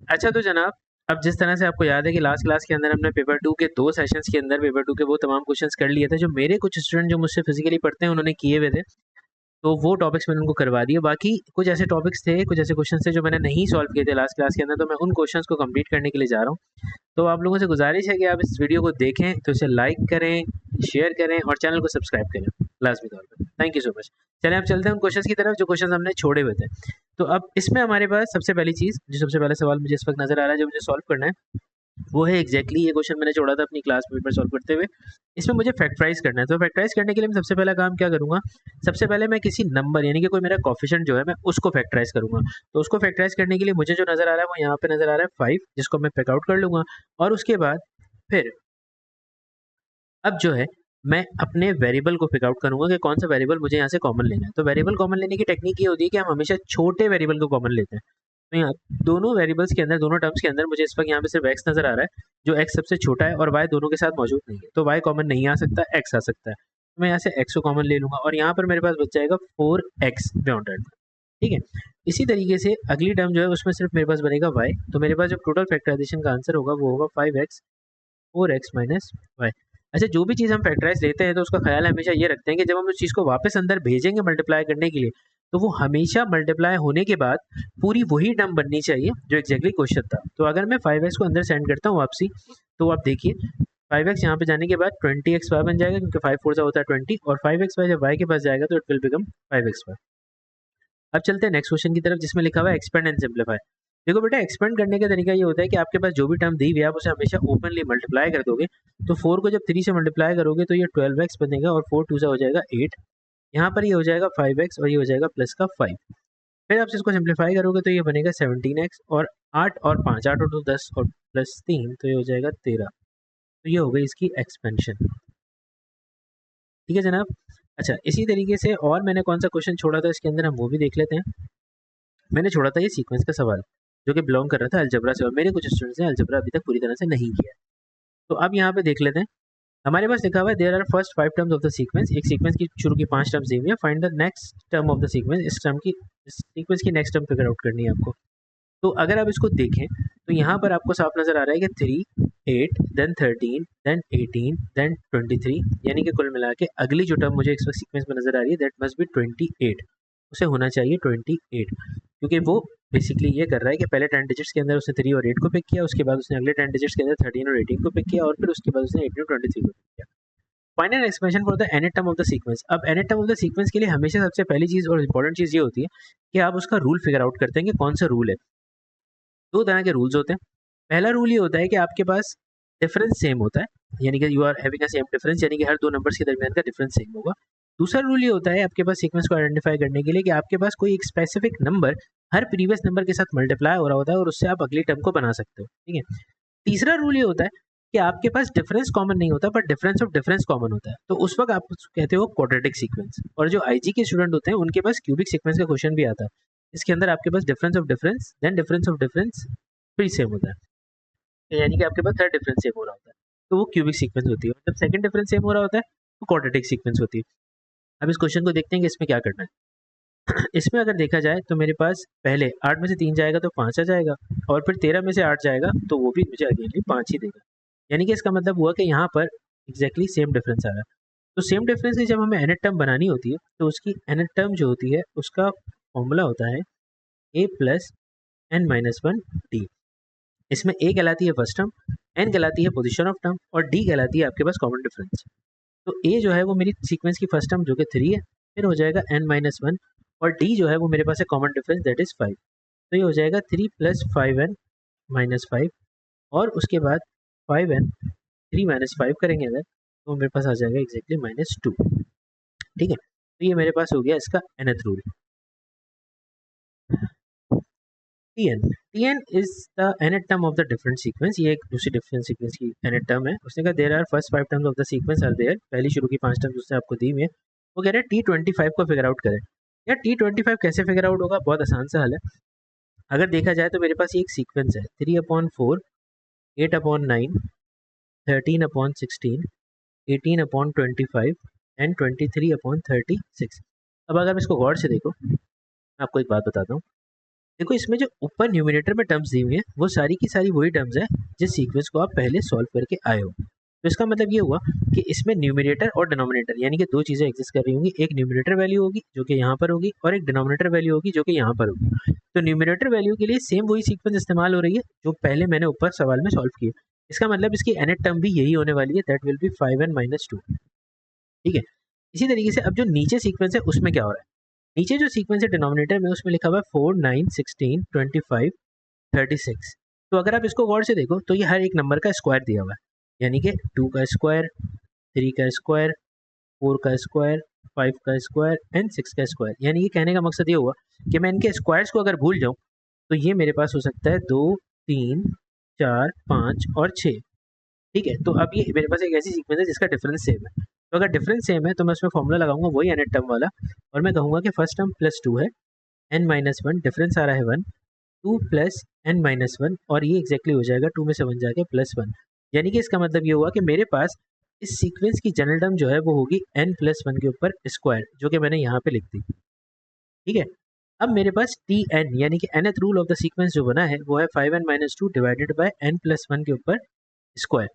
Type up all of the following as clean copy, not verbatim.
अच्छा तो जनाब, अब जिस तरह से आपको याद है कि लास्ट क्लास के अंदर हमने पेपर 2 के 2 सेशंस के अंदर पेपर 2 के वो तमाम क्वेश्चंस कर लिए थे जो मेरे कुछ स्टूडेंट जो मुझसे फिजिकली पढ़ते हैं उन्होंने किए हुए थे। तो वो टॉपिक्स मैंने उनको करवा दिए। बाकी कुछ ऐसे टॉपिक्स थे, कुछ ऐसे क्वेश्चंस थे जो मैंने नहीं सॉल्व किए थे लास्ट क्लास के अंदर, तो मैं उन क्वेश्चंस को कंप्लीट करने के लिए जा रहा हूँ। तो आप लोगों से गुजारिश है कि आप इस वीडियो को देखें तो इसे लाइक करें, शेयर करें और चैनल को सब्सक्राइब करें लाजमी तौर पर। Thank you so much. चलें अब चलते हैं उन क्वेश्चंस की तरफ जो क्वेश्चंस हमने छोड़े हुए थे। तो अब इसमें हमारे पास सबसे पहली चीज़, जो सबसे पहला सवाल मुझे इस वक्त नज़र आ रहा है जो मुझे सॉल्व करना है, वो है एग्जैक्टली ये क्वेश्चन मैंने छोड़ा था अपनी क्लास में पेपर सॉल्व करते हुए। इसमें मुझे फैक्टराइज करना है। तो फैक्टराइज करने के लिए मैं सबसे पहला काम क्या करूंगा, सबसे पहले मैं किसी नंबर यानी कि कोई मेरा कॉफिशिएंट जो है मैं उसको फैक्टराइज करूंगा। तो उसको फैक्टराइज करने के लिए मुझे जो नज़र आ रहा है वो यहाँ पे नज़र आ रहा है 5, जिसको मैं पिक आउट कर लूंगा। और उसके बाद फिर अब जो है मैं अपने वेरिएबल को पिक आउट करूंगा कि कौन सा वेरिएबल मुझे यहाँ से कॉमन लेना है। तो वेरिएबल कॉमन लेने की टेक्निक ये होती है कि हम हमेशा छोटे वेरिएबल को कॉमन लेते हैं। तो यहाँ दोनों वेरिएबल्स के अंदर, दोनों टर्म्स के अंदर मुझे इस वक्त यहाँ पे सिर्फ x नज़र आ रहा है, जो x सबसे छोटा है, और y दोनों के साथ मौजूद नहीं है। तो y कॉमन नहीं आ सकता, x आ सकता है। तो मैं यहाँ से x को कॉमन ले लूँगा और यहाँ पर मेरे पास बच जाएगा 4x बाउंडेड। ठीक है। इसी तरीके से अगली टर्म जो है उसमें सिर्फ मेरे पास बनेगा y। तो मेरे पास जो टोटल फैक्टराइजेशन का आंसर होगा वो होगा 5x 4x माइनस वाई। अच्छा, जो भी चीज़ हम फैक्टराइज लेते हैं तो उसका ख्याल हमेशा ये रखते हैं कि जब हम उस चीज़ को वापस अंदर भेजेंगे मल्टीप्लाई करने के लिए, तो वो हमेशा मल्टीप्लाई होने के बाद पूरी वही टर्म बननी चाहिए जो एग्जैक्टली क्वेश्चन था। तो अगर मैं 5x को अंदर सेंड करता हूँ वापसी, तो आप देखिए 5x यहाँ पे जाने के बाद 20x y बन जाएगा, क्योंकि 5 4 सा होता है 20, और 5x y जब y के पास जाएगा तो it will become 5x y। अब चलते हैं नेक्स्ट क्वेश्चन की तरफ जिसमें लिखा हुआ है एक्सपेंड एंड सिंप्लीफाई। देखो बेटा, एक्सपेंड करने का तरीका ये होता है कि आपके पास जो भी टर्म दी हुई है आप उसे हमेशा ओपनली मल्टीप्लाई कर दोगे। तो 4 को जब 3 से मल्टीप्लाई करोगे तो ये 12x बनेगा और 4 2 से हो जाएगा 8। यहाँ पर ये हो जाएगा 5x और ये हो जाएगा प्लस का 5। फिर आप इसको सिंप्लीफाई करोगे तो ये बनेगा 17x, और 8 और 5, 8 और 2 10 और प्लस 3 तो ये हो जाएगा 13। तो ये हो गई इसकी एक्सपेंशन। ठीक है जनाब। अच्छा, इसी तरीके से और मैंने कौन सा क्वेश्चन छोड़ा था इसके अंदर, हम वो भी देख लेते हैं। मैंने छोड़ा था ये सीक्वेंस का सवाल, जो कि बिलोंग कर रहा था अलजबरा से, और मेरे कुछ स्टूडेंट्स ने अलजबरा अभी तक पूरी तरह से नहीं किया है। तो अब यहाँ पे देख लेते हैं। हमारे पास लिखा हुआ है there are first 5 terms of the sequence. एक सीक्वेंस की शुरू की 5 टर्म्स दी हुई है, find the next term of the sequence. इस सीक्वेंस की नेक्स्ट टर्म फिगर आउट करनी है आपको। तो अगर आप इसको देखें तो यहाँ पर आपको साफ नजर आ रहा है कि 3 8 देन 13 देन 18 देन 23, यानी कि कुल मिला के अगली जो टर्म मुझे इस वक्त सीक्वेंस में नजर आ रही है दैट मस्ट बी 28। उसे होना चाहिए 28, क्योंकि वो बेसिकली ये कर रहा है कि पहले 10 डिजिट्स के अंदर उसने 3 और 8 को पिक किया, उसके बाद उसने अगले 10 डिजिट्स के अंदर 13 और 18 को पिक किया, और फिर उसके बाद उसने 18 और 23 को पिक किया। Final expression for the nth term of the sequence. अब nth term of the sequence के लिए हमेशा सबसे पहली चीज और इंपॉर्टेंट चीज ये होती है कि आप उसका रूल फिगर आउट करते हैं कि कौन सा रूल है। दो तरह के रूल्स होते हैं। पहला रूल ये होता है कि आपके पास डिफरेंस सेम होता है, यानी कि you are having a same difference, यानी कि हर दो नंबर्स के दरमियान का डिफरेंस सेम होगा। दूसरा रूल ये होता है आपके पास सीक्वेंस को आइडेंटिफाई करने के लिए कि आपके पास कोई एक स्पेसिफिक नंबर हर प्रीवियस नंबर के साथ मल्टीप्लाई हो रहा होता है और उससे आप अगली टर्म को बना सकते हो। ठीक है। तीसरा रूल ये होता है कि आपके पास डिफरेंस कॉमन नहीं होता पर डिफरेंस ऑफ डिफरेंस कॉमन होता है, तो उस वक्त आप उसको कहते हो क्वाड्रेटिक सीक्वेंस। और जो आईजी के स्टूडेंट होते हैं उनके पास क्यूबिक सीक्वेंस का क्वेश्चन भी आता है। इसके अंदर आपके पास difference of difference then difference of difference फिर सेम होता है, यानी कि आपके पास थर्ड डिफरेंस सेम हो रहा होता है, तो वो क्यूबिक सीक्वेंस होती है। और जब सेकंड डिफरेंस सेम हो रहा होता है तो क्वाड्रेटिक सीक्वेंस होती है। अब इस क्वेश्चन को देखते हैं कि इसमें क्या करना है। इसमें अगर देखा जाए तो मेरे पास पहले 8 में से 3 जाएगा तो 5 आ जाएगा, और फिर 13 में से 8 जाएगा तो वो भी मुझे अगेनली 5 ही देगा। यानी कि इसका मतलब हुआ कि यहाँ पर एग्जैक्टली सेम डिफरेंस आ रहा है। तो सेम डिफरेंस की जब हमें nth टर्म बनानी होती है तो उसकी nth टर्म जो होती है उसका फॉर्मूला होता है a plus n minus 1 D. इसमें a कहलाती है फर्स्ट टर्म, n कहलाती है पोजीशन ऑफ टर्म, और d कहलाती है आपके पास कॉमन डिफरेंस। तो a जो है वो मेरी सीक्वेंस की फर्स्ट टर्म जो कि 3 है, फिर हो जाएगा n माइनस 1, और d जो है वो मेरे पास है कॉमन डिफरेंस दैट इज 5। तो ये हो जाएगा 3 प्लस 5n माइनस 5, और उसके बाद 5n 3 माइनस 5 करेंगे अगर तो मेरे पास आ जाएगा एग्जैक्टली -2। ठीक है। तो ये मेरे पास हो गया इसका nth rule. Tn is the nth term of the different sequence। ये एक दूसरी डिफरेंट सीक्वेंस की nth टर्म है। उसने कहा there are first 5 terms of the sequence are there. पहली शुरू की 5 टर्म्स उसने आपको दी हुई है। वो कह रहे हैं T25 को फिगर आउट करें। यार T25 कैसे फिगर आउट होगा, बहुत आसान सा हल है। अगर देखा जाए तो मेरे पास ये एक सीक्वेंस है 3/4 8/9 13/16 18/25 एंड 23/36। अब अगर मैं इसको गौर से देखो, मैं आपको एक बात बताता हूँ। देखो इसमें जो ऊपर न्यूमरेटर में टर्म्स दी हुई है वो सारी की सारी वही टर्म्स है जिस सीक्वेंस को आप पहले सॉल्व करके आए हो। तो इसका मतलब ये हुआ कि इसमें न्यूमरेटर और डिनोमिनेटर यानी कि दो चीज़ें एग्जिस्ट कर रही होंगी। एक न्यूमरेटर वैल्यू होगी जो कि यहाँ पर होगी और एक डिनोमिनेटर वैल्यू होगी जो कि यहाँ पर होगी। तो न्यूमरेटर वैल्यू के लिए सेम वही सीक्वेंस इस्तेमाल हो रही है जो पहले मैंने ऊपर सवाल में सॉल्व किया। इसका मतलब इसकी nth टर्म भी यही होने वाली है, दैट विल बी 5n-2। ठीक है। इसी तरीके से अब जो नीचे सीक्वेंस है उसमें क्या हो रहा है, नीचे जो सीक्वेंस है डिनोमिनेटर में उसमें लिखा हुआ है 4, 9, 16, 25, 36। तो अगर आप इसको गौर से देखो तो ये हर एक नंबर का स्क्वायर दिया हुआ है, यानी कि 2 का स्क्वायर, 3 का स्क्वायर, 4 का स्क्वायर, 5 का स्क्वायर एंड 6 का स्क्वायर। यानी कि कहने का मकसद ये हुआ कि मैं इनके स्क्वायर्स को अगर भूल जाऊँ तो ये मेरे पास हो सकता है 2, 3, 4, 5 और 6। ठीक है। तो अब ये मेरे पास एक ऐसी सीक्वेंस है जिसका डिफरेंस सेम है। तो अगर डिफरेंस सेम है तो मैं उसमें फॉर्मूला लगाऊंगा वही nth टर्म वाला, और मैं कहूँगा कि फर्स्ट टर्म +2 है, n-1 डिफरेंस आ रहा है 1, 2 प्लस n-1 और ये एग्जैक्टली हो जाएगा 2 में से 1 जाके +1। यानी कि इसका मतलब ये हुआ कि मेरे पास इस सीक्वेंस की जनरल टर्म जो है वो होगी n+1 के ऊपर स्क्वायर, जो कि मैंने यहाँ पे लिख दी। ठीक है। अब मेरे पास Tn यानी कि nth rule of the sequence जो बना है वो है 5n-2 डिवाइडेड बाय n+1 के ऊपर स्क्वायर।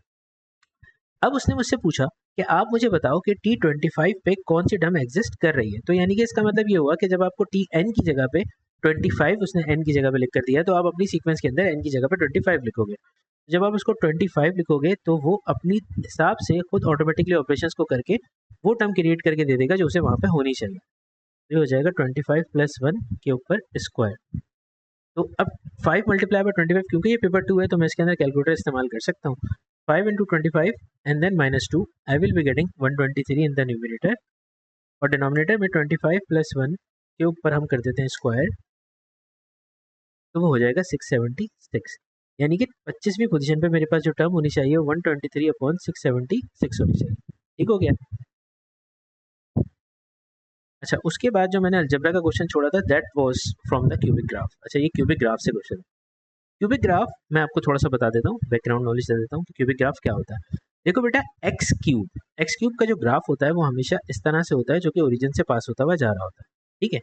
अब उसने मुझसे पूछा कि आप मुझे बताओ कि T25 पे कौन सी टर्म एग्जिस्ट कर रही है। तो यानी कि इसका मतलब ये हुआ कि जब आपको Tn की जगह पे 25 उसने n की जगह पे लिख कर दिया तो आप अपनी सीक्वेंस के अंदर n की जगह पे 25 लिखोगे। जब आप उसको 25 लिखोगे तो वो अपनी हिसाब से खुद ऑटोमेटिकली ऑपरेशंस को करके वो टर्म क्रिएट करके दे देगा जो उसे वहाँ पे होनी चाहिए। तो ये हो जाएगा 25 + 1 के ऊपर स्क्वायर। तो अब 5 मल्टीप्लाई बाय 25, क्योंकि ये पेपर 2 है तो मैं इसके अंदर कैलकुलेटर इस्तेमाल कर सकता हूँ। 5 into 25 and then -2, I will be getting 123 in the numerator, और डिनोमिनेटर में 25 + 1 के ऊपर हम कर देते हैं स्क्वायर, तो वो हो जाएगा 676। यानी कि 25वीं पोजीशन पे मेरे पास जो टर्म होनी चाहिए 123/676 होनी चाहिए। ठीक हो गया। अच्छा, उसके बाद जो मैंने अलजेब्रा का क्वेश्चन छोड़ा था that was from the cubic graph. अच्छा, ये क्यूबिक ग्राफ से क्वेश्चन है। क्यूबिक ग्राफ मैं आपको थोड़ा सा बता देता हूँ, बैकग्राउंड नॉलेज दे देता हूँ कि क्यूबिक ग्राफ क्या होता है। देखो बेटा, एक्स क्यूब का जो ग्राफ होता है वो हमेशा इस तरह से होता है जो कि ओरिजिन से पास होता हुआ जा रहा होता है। ठीक है।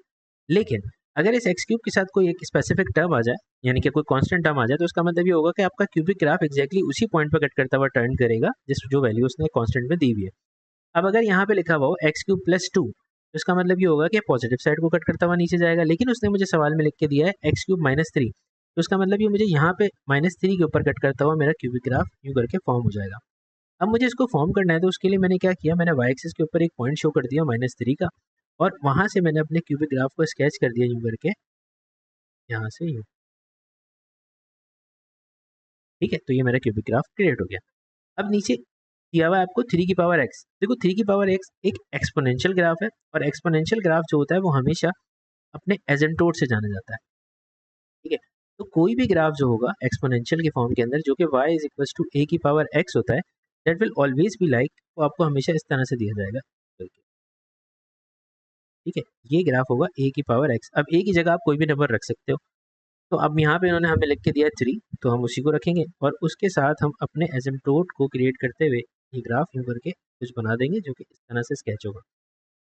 लेकिन अगर इस एक्स क्यूब के साथ कोई एक स्पेसिफिक टर्म आ जाए, यानी कि कोई कांस्टेंट टर्म आ जाए, तो उसका मतलब ये होगा कि आपका क्यूबिक ग्राफ एग्जैक्टली उसी पॉइंट पर कट करता हुआ टर्न करेगा जिस जो वैल्यू उसने कांस्टेंट में दी हुई है। अब अगर यहाँ पे लिखा हुआ हो x³ + 2, तो इसका मतलब ये होगा कि पॉजिटिव साइड को कट करता हुआ नीचे जाएगा। लेकिन उसने मुझे सवाल में लिख के दिया है x³ - 3, तो उसका मतलब ये मुझे यहाँ पे -3 के ऊपर कट करता हुआ मेरा क्यूबिक ग्राफ यूँ करके फॉर्म हो जाएगा। अब मुझे इसको फॉर्म करना है तो उसके लिए मैंने क्या किया, मैंने y एक्सिस के ऊपर एक पॉइंट शो कर दिया -3 का, और वहाँ से मैंने अपने क्यूबिक ग्राफ को स्केच कर दिया यूँ करके, यहाँ से यूँ। ठीक है। तो ये मेरा क्यूबिक ग्राफ क्रिएट हो गया। अब नीचे दिया हुआ है आपको 3 की पावर x। देखो 3 की पावर x एक एक्सपोनेंशियल ग्राफ है, और एक्सपोनेंशियल ग्राफ जो होता है वो हमेशा अपने एजेंटोड से जाना जाता है। ठीक है। तो कोई भी ग्राफ जो होगा एक्सपोनेंशियल के फॉर्म के अंदर जो कि y = a की पावर x होता है, that will always be like, वो आपको हमेशा इस तरह से दिया जाएगा। ठीक है। ये ग्राफ होगा a की पावर x। अब a की जगह आप कोई भी नंबर रख सकते हो। तो अब यहाँ पे इन्होंने हमें लिख के दिया है 3, तो हम उसी को रखेंगे और उसके साथ हम अपने एसिम्प्टोट को क्रिएट करते हुए ये ग्राफ यूँ करके कुछ बना देंगे जो कि इस तरह से स्केच होगा।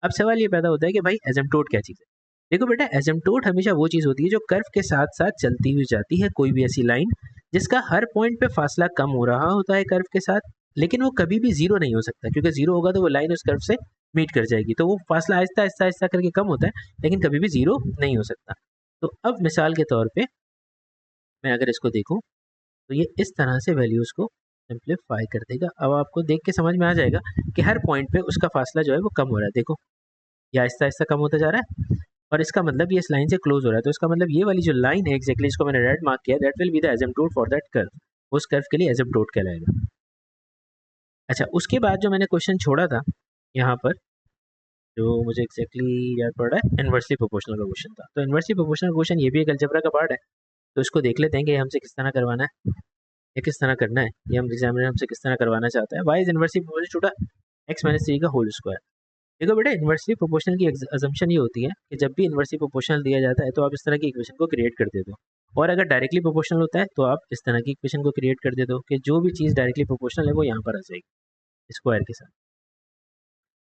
अब सवाल ये पैदा होता है कि भाई एसिम्प्टोट क्या चीज़ है। देखो बेटा, एसिम्प्टोट हमेशा वो चीज़ होती है जो कर्व के साथ साथ चलती हुई जाती है, कोई भी ऐसी लाइन जिसका हर पॉइंट पे फासला कम हो रहा होता है कर्व के साथ, लेकिन वो कभी भी जीरो नहीं हो सकता, क्योंकि जीरो होगा तो वो लाइन उस कर्व से मीट कर जाएगी। तो वो फासला आहिस्ता आहिस्ता आहिस्ता करके कम होता है, लेकिन कभी भी जीरो नहीं हो सकता। तो अब मिसाल के तौर पे मैं अगर इसको देखूँ तो ये इस तरह से वैल्यूज़ को सिंप्लीफाई कर देगा। अब आपको देख के समझ में आ जाएगा कि हर पॉइंट पे उसका फासला जो है वो कम हो रहा है। देखो, ये आहिस्ता-आहिस्ता कम होता जा रहा है, और इसका मतलब ये इस लाइन से क्लोज़ हो रहा है। तो इसका मतलब ये वाली जो लाइन है एग्ज़ैक्टली जिसको मैंने रेड मार्क किया, that will be the asymptote for that curve. उस कर्व के लिए एसिम्प्टोट कहलाएगा। अच्छा, उसके बाद जो मैंने क्वेश्चन छोड़ा था यहाँ पर, जो मुझे एग्ज़ैक्टली याद पड़ रहा है, इनवर्सली प्रोपोर्शनल का क्वेश्चन था। तो इनवर्सली प्रोपोर्शनल क्वेश्चन ये भी एक अलजेब्रा का पार्ट है। तो इसको देख लेते हैं कि हमसे किस तरह करवाना है, ये किस तरह करना है, ये हम एग्जामिनर हमसे किस तरह करवाना चाहता है। Y is inversely proportional to x - 3 का होल स्क्वायर। देखो बेटा, इनवर्सली प्रोपोर्शनल की अजम्पशन ये होती है कि जब भी इनवर्सली प्रोपोर्शनल दिया जाता है तो आप इस तरह की इक्वेशन को क्रिएट कर देते हो, और अगर डायरेक्टली प्रोपोर्शनल होता है तो आप इस तरह की इक्वेशन को क्रिएट कर देते हो कि जो भी चीज़ डायरेक्टली प्रोपोर्शनल है वो यहाँ पर आ जाएगी स्क्वायर के साथ।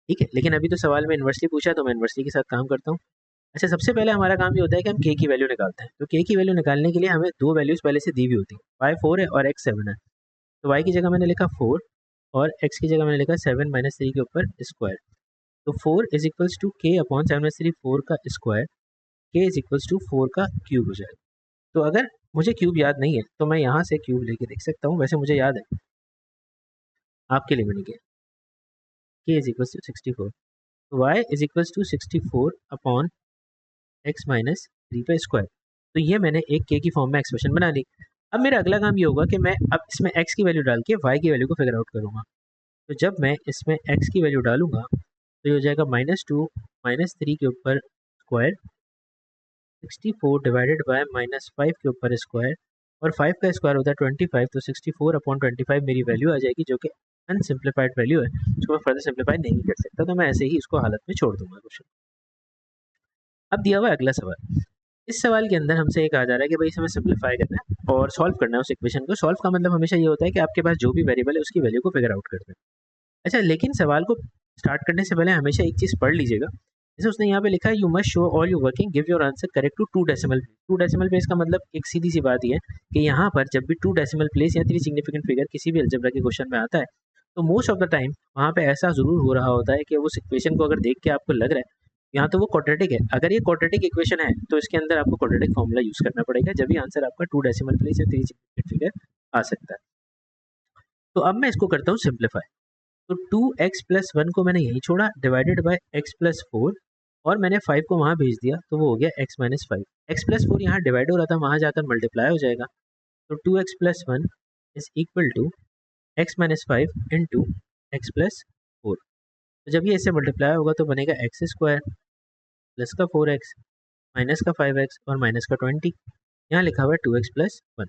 ठीक है। लेकिन अभी तो सवाल में इनवर्सली पूछा, तो मैं इनवर्सली के साथ काम करता हूँ। अच्छा, सबसे पहले हमारा काम ये होता है कि हम k की वैल्यू निकालते हैं। तो k की वैल्यू निकालने के लिए हमें दो वैल्यूज़ पहले से दी हुई होती हैं, y 4 है और x 7 है। तो y की जगह मैंने लिखा 4 और x की जगह मैंने लिखा 7 माइनस 3 के ऊपर स्क्वायर। तो 4 is equals to k upon 7 minus 3 4 का square, k is equals to 4 का क्यूब हो जाएगा। तो अगर मुझे क्यूब याद नहीं है तो मैं यहाँ से क्यूब लेके देख सकता हूँ, वैसे मुझे याद है, आपके लिए मैंने किया k इज इक्वल्स टू 64। तो y is equals to 64 upon x minus 3 का स्क्वायर। तो ये मैंने एक k की फॉर्म में एक्सप्रेशन बना ली। अब मेरा अगला काम ये होगा कि मैं अब इसमें x की वैल्यू डाल के y की वैल्यू को फिगर आउट करूँगा। तो जब मैं इसमें x की वैल्यू डालूंगा तो ये हो जाएगा -2 -3 के ऊपर स्क्वायर 64 डिवाइडेड बाय -5 के ऊपर स्क्वायर, और 5 का स्क्वायर होता है 25, तो 64 अपॉन 25 मेरी वैल्यू आ जाएगी, जो कि अनसिम्प्लीफाइड वैल्यू है, उसको मैं फर्दर सिंप्लीफाई नहीं कर सकता, तो मैं ऐसे ही इसको हालत में छोड़ दूंगा क्वेश्चन। अब दिया हुआ है अगला सवाल। इस सवाल के अंदर हमसे ये कहा जा रहा है कि भाई इसे हमें सिंप्लीफाई करना है और सॉल्व करना है उस इक्वेशन को। सॉल्व का मतलब हमेशा ये होता है कि आपके पास जो भी वेरिएबल है उसकी वैल्यू को फिगर आउट करना है। अच्छा, लेकिन सवाल को स्टार्ट करने से पहले हमेशा एक चीज़ पढ़ लीजिएगा। जैसे उसने यहाँ पे लिखा है, you must show all your working, give your answer correct to 2 decimal place. 2 decimal place का मतलब एक सीधी सी बात ये है कि यहाँ पर जब भी 2 डेसिमल प्लेस या 3 सिग्निफिकेंट फिगर किसी भी अलजेब्रा के क्वेश्चन में आता है, तो मोस्ट ऑफ द टाइम वहाँ पे ऐसा ज़रूर हो रहा होता है कि उस इक्वेशन को अगर देख के आपको लग रहा है यहाँ तो वो क्वाड्रेटिक है, अगर ये क्वाड्रेटिक इक्वेशन है तो इसके अंदर आपको क्वाड्रेटिक फॉर्मूला यूज़ करना पड़ेगा, जब भी आंसर आपका 2 डेसिमल प्लेस या 3 सिग्निफिकेंट फिगर आ सकता है। तो अब मैं इसको करता हूँ सिंप्लीफाई। तो 2x प्लस 1 को मैंने यहीं छोड़ा, डिवाइडेड बाय x प्लस 4, और मैंने 5 को वहाँ भेज दिया, तो वो हो गया x माइनस 5। x प्लस 4 यहाँ डिवाइड हो रहा था, वहाँ जाकर मल्टीप्लाई हो जाएगा। तो 2x plus 1 is equal to x minus 5 into x plus 4। तो जब ये इससे मल्टीप्लाई होगा तो बनेगा एक्स स्क्वायर प्लस का 4x माइनस का 5x और माइनस का 20। यहाँ लिखा हुआ है 2x plus 1।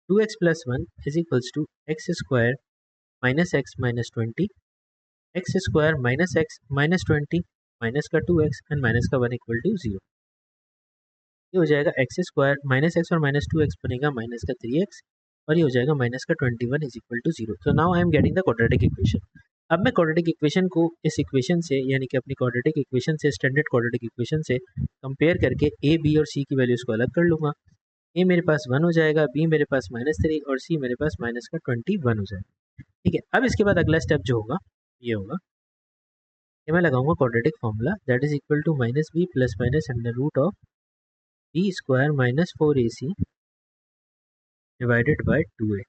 2x plus 1 is equals to x square minus x minus 20, x square minus x minus 20 minus का 2x एंड माइनस का 1 इक्वल टू 0। ये हो जाएगा एक्स स्क्वायर माइनस एक्स और माइनस 2x बनेगा माइनस का 3x, और ये हो जाएगा माइनस का 21 इज इक्वल टू 0। तो now I am getting the quadratic equation. अब मैं क्वाड्रेटिक इक्वेशन को इस इक्वेशन से, यानी कि अपनी क्वाड्रेटिक इक्वेशन से, स्टैंडर्ड क्वाड्रेटिक इक्वेशन से कंपेयर करके a b और c की वैल्यूज़ को अलग कर लूँगा। a मेरे पास 1 हो जाएगा, b मेरे पास -3 और c मेरे पास माइनस का 21 हो जाएगा। ठीक है, अब इसके बाद अगला स्टेप जो होगा ये होगा कि मैं लगाऊंगा quadratic formula, that is equal to minus b plus minus under root of b square minus 4ac divided by 2a।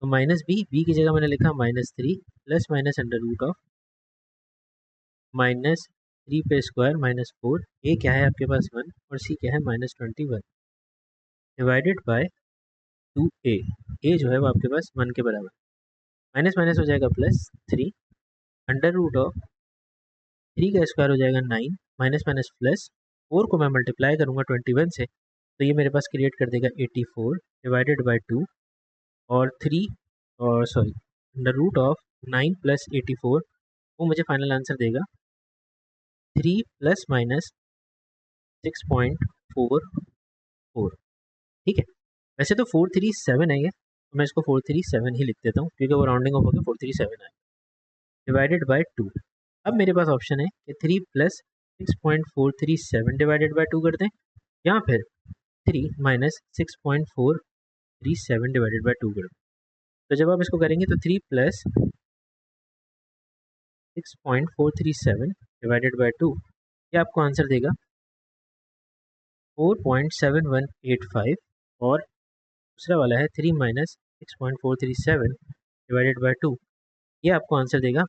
तो माइनस बी की जगह मैंने लिखा -3 plus minus under root of -3 पे स्क्वायर -4, ए क्या है आपके पास 1 और सी क्या है -21 डिवाइडेड बाय 2a। ए जो है वो आपके पास 1 के बराबर, माइनस माइनस हो जाएगा +3 अंडर रूट ऑफ 3 का स्क्वायर हो जाएगा 9 माइनस माइनस प्लस 4 को मैं मल्टीप्लाई करूँगा 21 से, तो ये मेरे पास क्रिएट कर देगा 84 डिवाइडेड बाय 2, और 3 और sorry under root of 9 plus 84, वो मुझे फाइनल आंसर देगा 3 प्लस माइनस 6.44। ठीक है, वैसे तो 437 है ये, तो मैं इसको 437 ही लिख देता हूँ क्योंकि वो राउंडिंग ऑफ होकर 437 आए, डिवाइडेड बाय 2। अब मेरे पास ऑप्शन है कि 3 प्लस 6.437 डिवाइडेड बाय 2 कर दें, या फिर 3 माइनस 6.437 डिवाइडेड बाय 2 कर दें। तो जब आप इसको करेंगे तो 3 प्लस 6.437 डिवाइडेड बाय 2, ये आपको आंसर देगा 4.7185, और दूसरा वाला है 3 माइनस 6.437 डिवाइडेड बाय 2, ये आपको आंसर देगा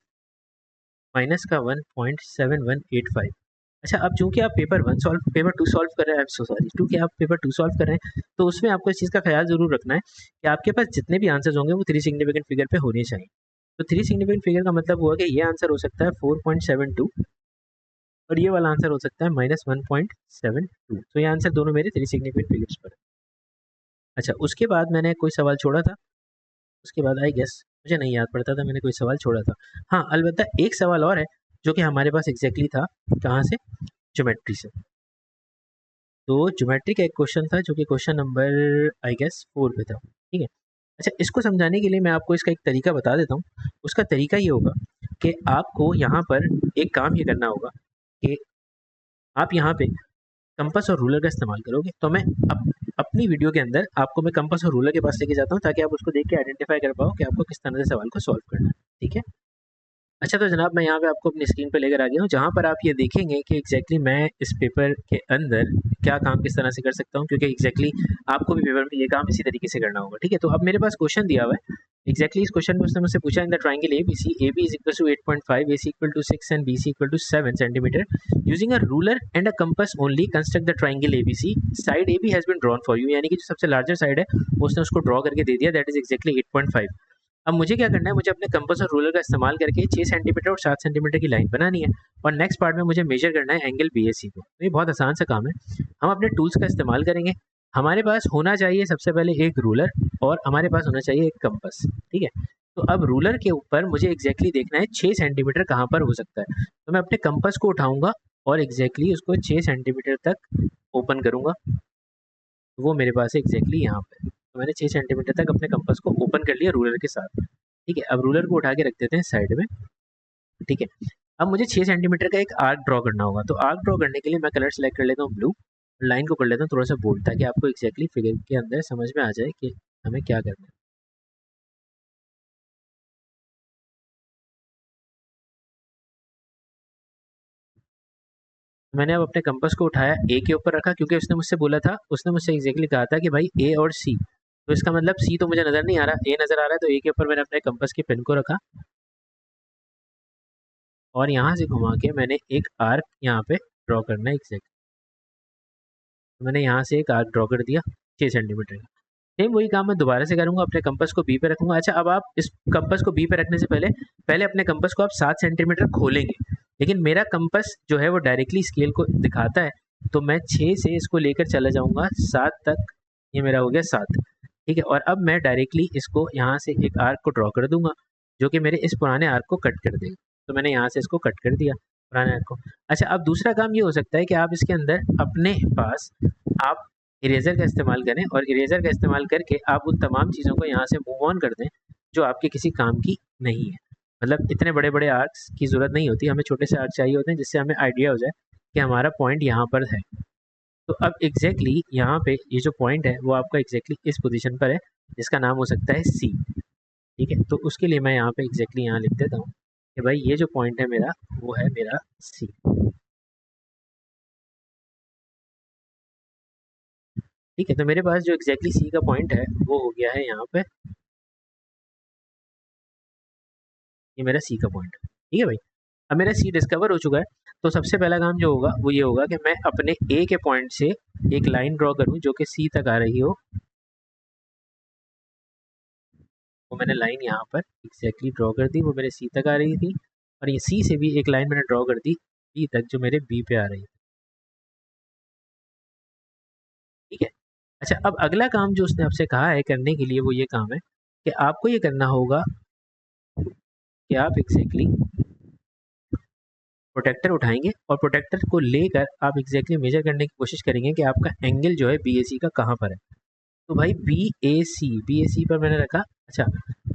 माइनस का 1.7185। अच्छा, अब चूंकि आप पेपर टू सॉल्व कर रहे हैं, सो सॉरी, क्योंकि आप पेपर टू सॉल्व कर रहे हैं तो उसमें आपको इस चीज़ का ख्याल जरूर रखना है कि आपके पास जितने भी आंसर्स होंगे वो 3 सिग्निफिकेंट फिगर पे होने चाहिए। तो 3 सिग्निफिकेंट फिगर का मतलब हुआ कि ये आंसर हो सकता है 4.72 और ये वाला आंसर हो सकता है -1.72। तो ये आंसर दोनों मेरे 3 सिग्निफिकेंट फिगर्स पर है। अच्छा, उसके बाद मैंने कोई सवाल छोड़ा था, उसके बाद आई गेस मुझे नहीं याद पड़ता था मैंने कोई सवाल छोड़ा था। हाँ, अलबत्ता एक सवाल और है जो कि हमारे पास एग्जैक्टली था, कहाँ से, ज्योमेट्री से। तो ज्योमेट्री का एक क्वेश्चन था जो कि क्वेश्चन नंबर आई गेस 4 पे था। ठीक है, अच्छा, इसको समझाने के लिए मैं आपको इसका एक तरीका बता देता हूँ। उसका तरीका ये होगा कि आपको यहाँ पर एक काम ये करना होगा कि आप यहाँ पे कंपास और रूलर का इस्तेमाल करोगे। तो मैं अपनी वीडियो के अंदर आपको मैं कंपास और रूलर के पास लेके जाता हूँ ताकि आप उसको देख के आइडेंटिफाई कर पाओ कि आपको किस तरह से सवाल को सॉल्व करना है। ठीक है। अच्छा, तो जनाब मैं यहाँ पे आपको अपनी स्क्रीन पे लेकर आ गया हूँ, जहाँ पर आप ये देखेंगे कि एग्जैक्टली मैं इस पेपर के अंदर क्या काम किस तरह से कर सकता हूँ, क्योंकि एग्जैक्टली आपको भी पेपर में ये काम इसी तरीके से करना होगा। ठीक है। तो अब मेरे पास क्वेश्चन दिया हुआ है। एग्जैक्टली इस क्वेश्चन में उसने मुझसे पूछा, in the triangle A B is equal to 8.5, AC equal to 6 and BC equal to 7 centimetre, using a ruler and a compass only construct the triangle ABC, side AB has been drawn for you, यानी कि जो सबसे larger side है उसने उसको draw करके दे दिया, that is exactly 8.5। अब मुझे क्या करना है, मुझे अपने कंपास और रूलर का इस्तेमाल करके 6 सेंटीमीटर और 7 सेंटीमीटर की लाइन बनानी है, और नेक्स्ट पार्ट में मुझे मेजर करना है एंगल BAC को। तो ये बहुत आसान सा काम है। हम अपने टूल्स का इस्तेमाल करेंगे। हमारे पास होना चाहिए सबसे पहले एक रूलर, और हमारे पास होना चाहिए एक कंपास। ठीक है। तो अब रूलर के ऊपर मुझे एग्जैक्टली देखना है 6 सेंटीमीटर कहाँ पर हो सकता है। तो मैं अपने कंपास को उठाऊंगा और एग्जैक्टली उसको 6 सेंटीमीटर तक ओपन करूंगा। वो मेरे पास है एग्जैक्टली यहाँ पे। तो मैंने 6 सेंटीमीटर तक अपने कंपास को ओपन कर लिया रूलर के साथ। ठीक है। अब रूलर को उठा के रख देते हैं साइड में। ठीक है। अब मुझे 6 सेंटीमीटर का एक आर्क ड्रॉ करना होगा। तो आर्क ड्रॉ करने के लिए मैं कलर सेलेक्ट कर लेता हूँ ब्लू, लाइन को कर लेता हूँ थोड़ा सा बोल्ड, ताकि आपको एग्जैक्टली फिगर के अंदर समझ में आ जाए कि हमें क्या करना है। मैंने अब अपने कंपास को उठाया, ए के ऊपर रखा, क्योंकि उसने मुझसे बोला था, उसने मुझसे एग्जैक्टली कहा था कि भाई ए और सी। तो इसका मतलब सी तो मुझे नज़र नहीं आ रहा, ए नज़र आ रहा है, तो ए के ऊपर मैंने अपने कंपास की पेन को रखा, और यहाँ से घुमा के मैंने एक आर्क यहाँ पे ड्रॉ करना है एग्जैक्ट। तो मैंने यहाँ से एक आर्क ड्रॉ कर दिया 6 सेंटीमीटर का। सेम वही काम मैं दोबारा से करूँगा, अपने कंपास को बी पे रखूँगा। अच्छा, अब आप इस कंपास को बी पे रखने से पहले पहले अपने कंपास को आप 7 सेंटीमीटर खोलेंगे, लेकिन मेरा कंपास जो है वो डायरेक्टली स्केल को दिखाता है, तो मैं 6 से इसको लेकर चला जाऊँगा 7 तक। ये मेरा हो गया 7। ठीक है। और अब मैं डायरेक्टली इसको यहाँ से एक आर्क को ड्रॉ कर दूँगा, जो कि मेरे इस पुराने आर्क को कट कर देगा। तो मैंने यहाँ से इसको कट कर दिया, पुराने आर्क को। अच्छा, अब दूसरा काम ये हो सकता है कि आप इसके अंदर अपने पास आप इरेज़र का इस्तेमाल करें, और इरेज़र का इस्तेमाल करके आप उन तमाम चीज़ों को यहाँ से मूव ऑन कर दें जो आपके किसी काम की नहीं है। मतलब इतने बड़े-बड़े आर्क्स की ज़रूरत नहीं होती, हमें छोटे से आर्क चाहिए होते हैं जिससे हमें आइडिया हो जाए कि हमारा पॉइंट यहाँ पर है। तो अब एग्जैक्टली यहाँ पे ये जो पॉइंट है वो आपका एग्जैक्टली इस पोजीशन पर है, जिसका नाम हो सकता है सी। ठीक है। तो उसके लिए मैं यहाँ पे एग्जैक्टली यहाँ लिख देता हूँ कि भाई ये जो पॉइंट है मेरा, वो है मेरा सी। ठीक है। तो मेरे पास जो एग्जैक्टली सी का पॉइंट है वो हो गया है यहाँ पे, ये मेरा सी का पॉइंट है। ठीक है भाई। अब मेरा सी डिस्कवर हो चुका है। तो सबसे पहला काम जो होगा वो ये होगा कि मैं अपने ए के पॉइंट से एक लाइन ड्रॉ करूँ जो कि सी तक आ रही हो। वो मैंने लाइन यहाँ पर एग्जैक्टली ड्रॉ कर दी, वो मेरे सी तक आ रही थी, और ये सी से भी एक लाइन मैंने ड्रॉ कर दी बी तक, जो मेरे बी पे आ रही है। ठीक है। अच्छा, अब अगला काम जो उसने आपसे कहा है करने के लिए वो ये काम है कि आपको ये करना होगा कि आप एग्जैक्टली प्रोटेक्टर उठाएंगे, और प्रोटेक्टर को लेकर आप एग्जैक्टली मेजर करने की कोशिश करेंगे कि आपका एंगल जो है BAC का कहाँ पर है। तो भाई BAC पर मैंने रखा। अच्छा,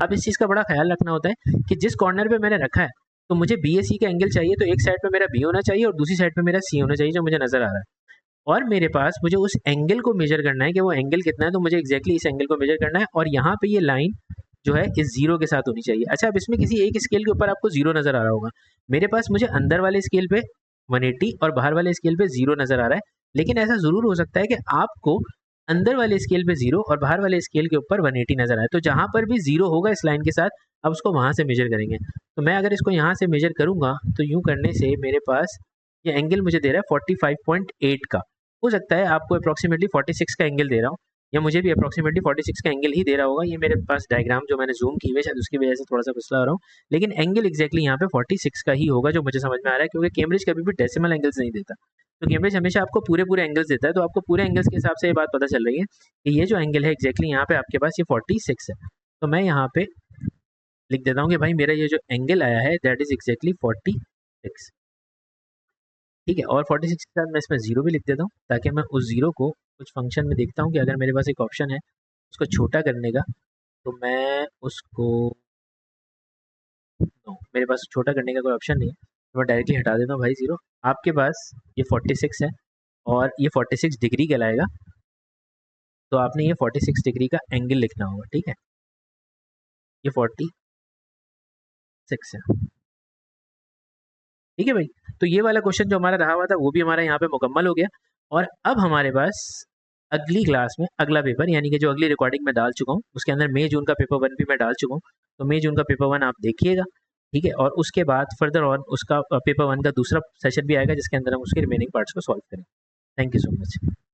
अब इस चीज़ का बड़ा ख्याल रखना होता है कि जिस कॉर्नर पे मैंने रखा है, तो मुझे BAC का एंगल चाहिए, तो एक साइड पे मेरा B होना चाहिए और दूसरी साइड पे मेरा C होना चाहिए, जो मुझे नज़र आ रहा है। और मेरे पास मुझे उस एंगल को मेजर करना है कि वो एंगल कितना है, तो मुझे एग्जैक्टली इस एंगल को मेजर करना है, और यहाँ पे ये लाइन जो है इस जीरो के साथ होनी चाहिए। अच्छा, अब इसमें किसी एक स्केल के ऊपर आपको जीरो नज़र आ रहा होगा। मेरे पास मुझे अंदर वाले स्केल पे 180 और बाहर वाले स्केल पे जीरो नज़र आ रहा है, लेकिन ऐसा ज़रूर हो सकता है कि आपको अंदर वाले स्केल पे जीरो और बाहर वाले स्केल के ऊपर 180 नज़र आए। तो जहाँ पर भी जीरो होगा इस लाइन के साथ, अब उसको वहाँ से मेजर करेंगे। तो मैं अगर इसको यहाँ से मेजर करूँगा, तो यूँ करने से मेरे पास ये एंगल मुझे दे रहा है 45.8 का। हो सकता है आपको अप्रॉक्सीमेटली 46 का एंगल दे रहा हूँ, या मुझे भी अप्रॉक्सीमेटली 46 का एंगल ही दे रहा होगा। ये मेरे पास डायग्राम जो मैंने जूम की हुई है, शायद उसकी वजह से थोड़ा सा फिसला हो रहा हूँ, लेकिन एंगल एग्जैक्टली यहाँ पे 46 का ही होगा, जो मुझे समझ में आ रहा है, क्योंकि कैम्ब्रिज कभी भी डेसिमल एंगल्स नहीं देता। तो कैम्ब्रिज हमेशा आपको पूरे पूरे एंगल्स देता है, तो आपको पूरे एंगल्स के हिसाब से ये बात पता चल रही है कि ये जो एंगल है एग्जैक्टली यहाँ पे आपके पास ये 46 है। तो मैं यहाँ पे लिख देता हूँ कि भाई मेरा ये जो एंगल आया है दैट इज एग्जैक्टली 46। ठीक है। और 46 के साथ मैं इसमें ज़ीरो भी लिख देता हूँ, ताकि मैं उस ज़ीरो को कुछ फंक्शन में देखता हूँ कि अगर मेरे पास एक ऑप्शन है उसको छोटा करने का, तो मैं उसको, नो, मेरे पास छोटा करने का कोई ऑप्शन नहीं है, तो मैं डायरेक्टली हटा देता हूँ भाई 0। आपके पास ये 46 है और ये 46 डिग्री कहलाएगा, तो आपने ये 46 डिग्री का एंगल लिखना होगा, ठीक है। ये 46 है, ठीक है भाई। तो ये वाला क्वेश्चन जो हमारा रहा हुआ था वो भी हमारा यहाँ पे मुकम्मल हो गया। और अब हमारे पास अगली क्लास में अगला पेपर, यानी कि जो अगली रिकॉर्डिंग मैं डाल चुका हूँ उसके अंदर मई जून का पेपर 1 भी मैं डाल चुका हूँ, तो मई जून का पेपर 1 आप देखिएगा, ठीक है। और उसके बाद फर्दर ऑन उसका पेपर 1 का दूसरा सेशन भी आएगा जिसके अंदर हम उसके रिमेनिंग पार्ट्स को सॉल्व करेंगे। Thank you so much.